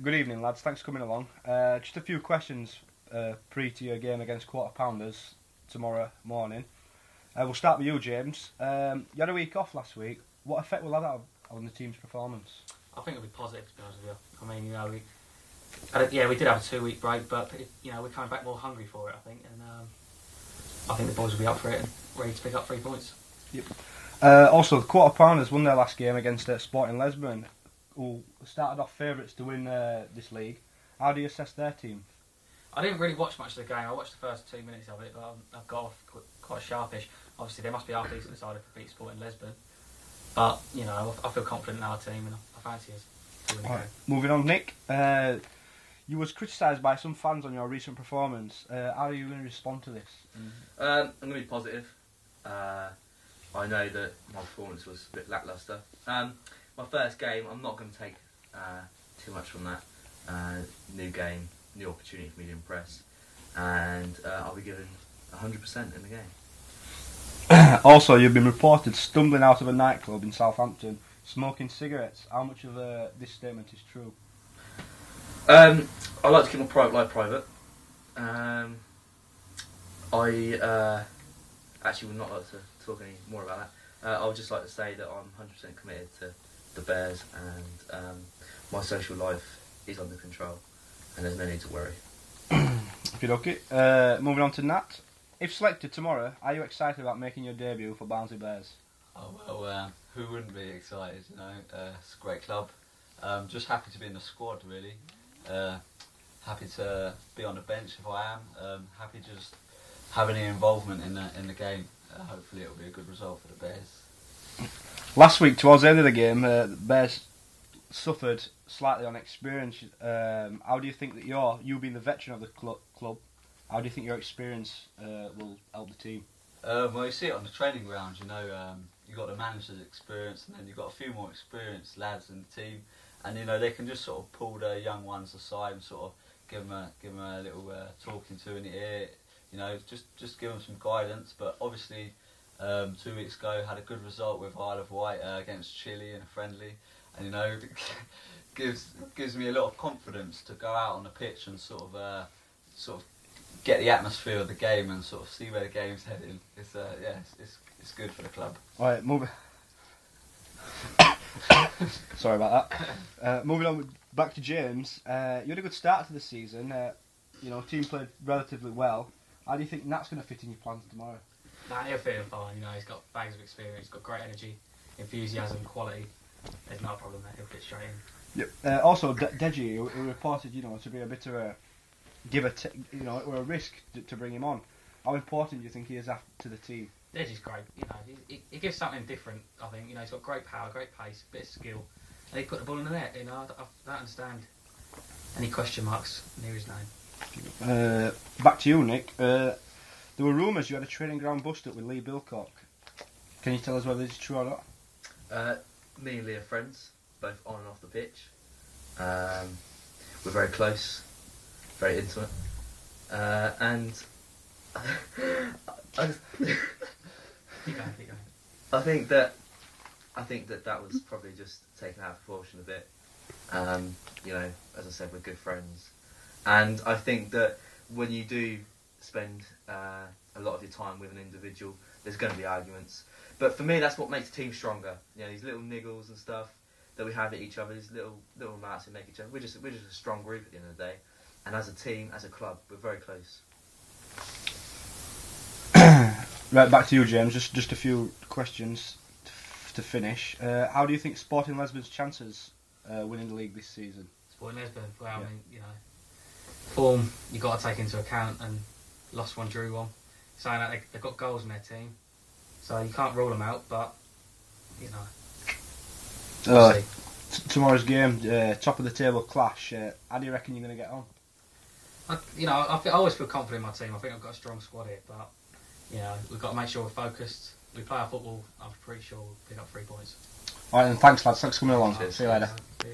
Good evening, lads. Thanks for coming along. Just a few questions pre to your game against Quarterpounders tomorrow morning. We'll start with you, James. You had a week off last week. What effect will that have on the team's performance? I think it'll be positive, to be honest with you. I mean, we did have a 2-week break, but we're coming back more hungry for it, I think, and I think the boys will be up for it and ready to pick up 3 points. Yep. Also, the Quarterpounders won their last game against Sporting Lisbon, who started off favourites to win this league. How do you assess their team? I didn't really watch much of the game. I watched the first 2 minutes of it, but I've got off quite sharpish. Obviously, they must be half decent side if they beat Sporting Lisbon. But, I feel confident in our team and I fancy us to win the game. Moving on, Nick. You was criticised by some fans on your recent performance. How are you going to respond to this? I'm going to be positive. I know that my performance was a bit lacklustre. My first game, I'm not going to take too much from that. New game, new opportunity for me to impress, and I'll be given 100% in the game. Also, you've been reported stumbling out of a nightclub in Southampton, smoking cigarettes. How much of this statement is true? I like to keep my private life private. I actually would not like to talk any more about that. I would just like to say that I'm 100% committed to the Bears, and my social life is under control, and there's no need to worry. Okay. Moving on to Nat. If selected tomorrow, are you excited about making your debut for Barnsley Bears? Oh well, who wouldn't be excited? It's a great club. Just happy to be in the squad, really. Happy to be on the bench if I am. Happy to just have any involvement in the game. Hopefully, it'll be a good result for the Bears. Last week, towards the end of the game, the Bears suffered slightly on experience. How do you think that you being the veteran of the club, how do you think your experience will help the team? Well, you see it on the training ground. You've got the manager's experience, and then you've got a few more experienced lads in the team, and they can just sort of pull the young ones aside and sort of give them a little talking to in the ear. Just give them some guidance. But obviously, 2 weeks ago had a good result with Isle of Wight against Chile in a friendly, and gives me a lot of confidence to go out on the pitch and sort of get the atmosphere of the game and sort of see where the game's heading. It's good for the club. All right, moving. Sorry about that. Moving on back to James. You had a good start to the season. Team played relatively well. How do you think Nat's going to fit in your plans tomorrow? Nah, he'll fit in fine. He's got bags of experience, he's got great energy, enthusiasm, quality. There's no problem there. He'll fit straight in. Yep. Also, Deji, who reported, to be a bit of a or a risk to bring him on. How important do you think he is to the team? Deji's great. He gives something different. I think he's got great power, great pace, bit of skill, and he put the ball in the net. I don't understand any question marks near his name. Back to you, Nick. There were rumours you had a training ground bust-up with Lee Bilcock. Can you tell us whether it's true or not? Me and Lee are friends, both on and off the pitch. We're very close, very intimate, and I think that was probably just taken out of proportion a bit. As I said, we're good friends, and I think that when you do spend a lot of your time with an individual, there's going to be arguments. But for me, that's what makes the team stronger. These little niggles and stuff that we have at each other, these little marks that make each other. We're just a strong group at the end of the day, and as a team, as a club, we're very close. Right, back to you, James. Just a few questions to finish. How do you think Sporting Lisbon's chances winning the league this season? Sporting Lisbon, well, yeah. I mean, form you've got to take into account, and lost one, drew one. Saying that they've got goals in their team, so you can't rule them out. But we'll see. Tomorrow's game, top of the table clash. How do you reckon you're going to get on? I always feel confident in my team. I think I've got a strong squad here, but we've got to make sure we're focused. We play our football. I'm pretty sure we'll pick up 3 points. All right, then. Thanks, lads. Thanks for coming along. Cheers. See you later. See ya.